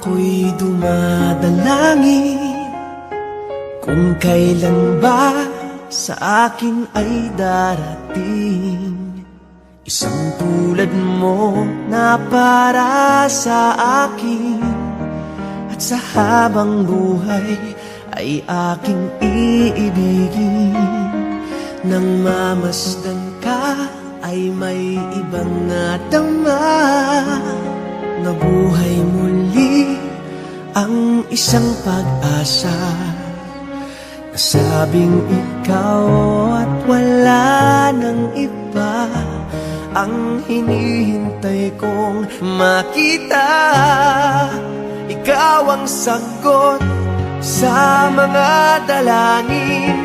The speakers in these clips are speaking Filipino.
Ako'y dumadalangin kung kailan ba sa akin ay darating isang tulad mo na para sa akin. At sa habang buhay ay aking iibigin. Nang mamasdan ka ay may ibang nadama. Nabuhay muli ang isang pag-asa. Nasabing ikaw at wala nang iba ang hinihintay kong makita. Ikaw ang sagot sa mga dalangin.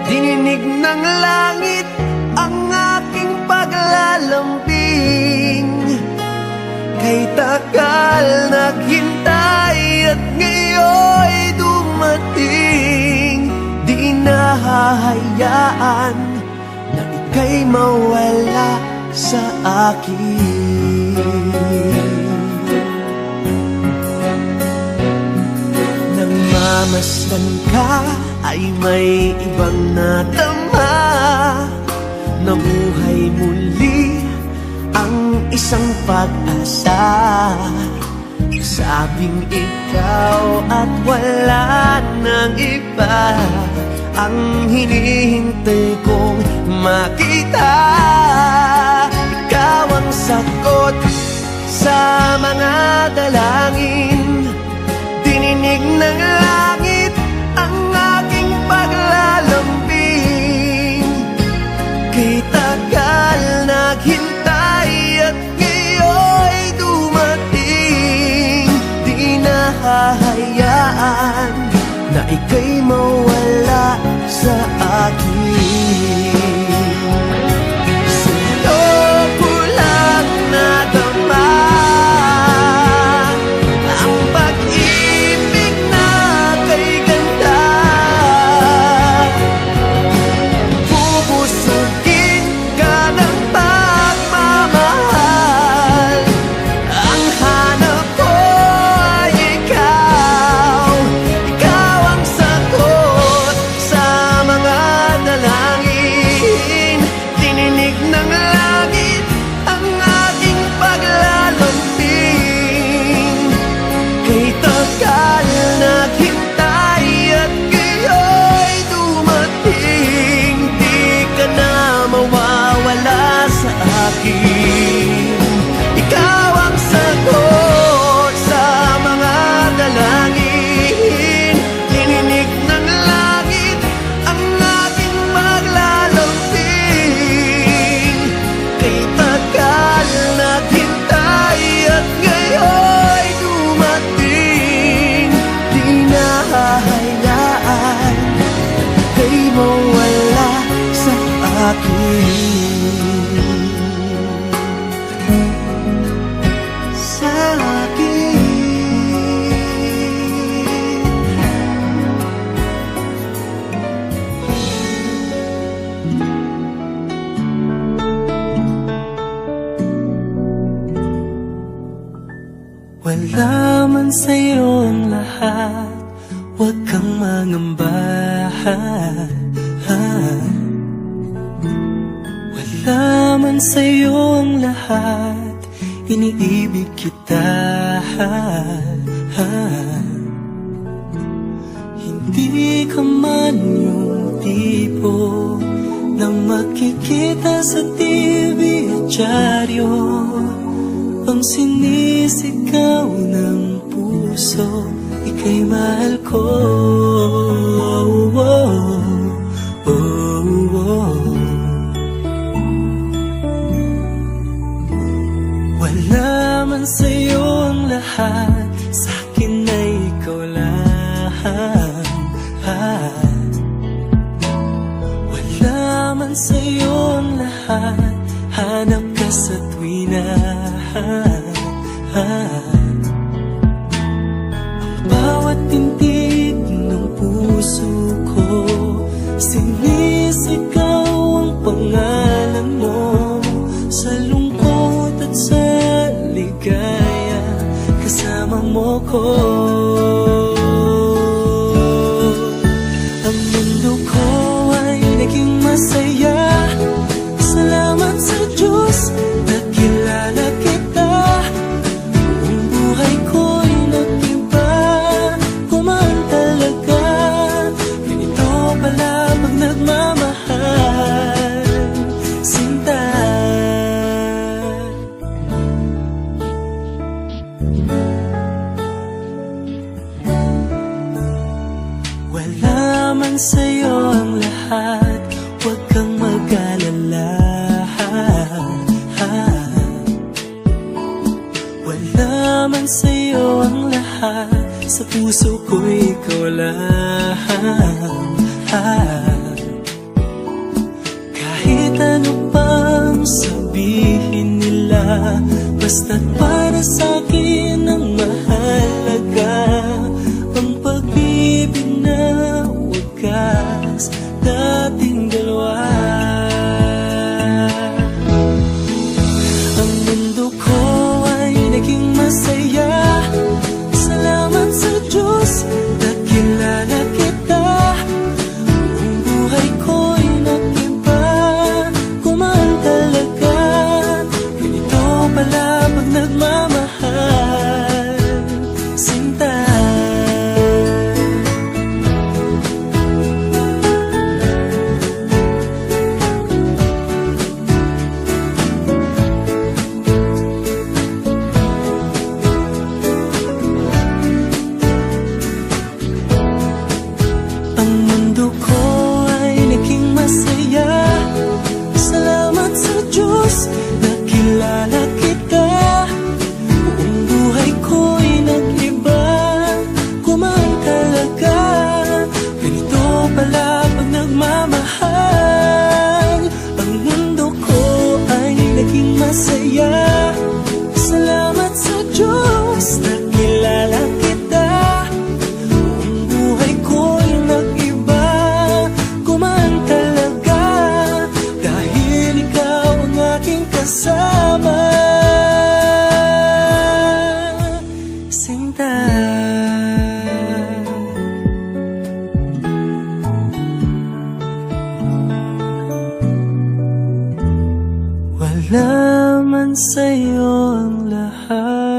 Dininig ng langit ang aking paglalambing. Kay tagal naghintay at ngayon'y dumating. Di nahahayaan na ika'y mawala sa akin. Nang mamasdan ka ay may ibang nadama. Nabuhay muli ang isang pag-asa. Sabing ikaw at wala nang iba ang hinihintay kong makita. Ikaw ang sagot sa mga dalangin. Dininig ng langit ang aking paglalambing. Kay tagal naghintay at ngayon'y dumating. Di nahahayaan na ika'y mawala sa akin. Sa'yo ko lang nadama ang pag-ibig na kay ganda. Bubusugin ka ng pagmamahal. Ang hanap ko ay ikaw. Ikaw ang sagot sa mga dalangin. Dininig ng langit ang aking paglalambing. Kay tagal naghintay at ngayon'y dumating. Di ka na mawawala sa akin. Ikaw ang sagot sa mga dalangin. Dininig ng langit ang aking paglalambing. Kay tagal naghintay at ngayon'y dumating. Di nahahayaan kay mawala sa akin. Sa akin. Wala man sa'yo ang lahat, huwag kang mangamba. Wala man sa'yo ang lahat, iniibig kita. Hindi ka man yung tipo na makikita sa TV at dyaryo. Ang sinisigaw ng puso, ika'y mahal ko. Wala man sa'yo ang lahat, sa'kin ay ikaw lang. Wala man sa'yo ang lahat, hanap ka sa tuwina. Ang bawat tintig ng puso ko, sinisigaw ang pangalan mo. Sa lungkot at sa ligaya, kasama mo Wala man sa'yo ang lahat, huwag kang mag-alala. Wala man sa'yo ang lahat, sa puso ko'y ikaw lang. Kahit ano pang sabihin nila, basta't para sa'kin ang mahalaga ang pag-ibig na wagas dating dalawa. Ang mundo ko ay naging masaya, salamat sa Diyos nakilala kita. Ang buhay ko'y nag-iba, kumaan talaga. Ganito pala pag nagmamahal, sinta. Ang mundo ko ay naging masaya, salamat sa Diyos nakilala kita. Buong buhay ko'y nag-iba, kumaan talaga. Ganito pala pag nagmamahal. Ang mundo ko ay naging masaya, salamat sa Diyos nakilala kita. Buong buhay ko'y nag-iba, kumaan talaga. Dahil ikaw ang aking kasama, sinta. Wala man sa'yo ang lahat,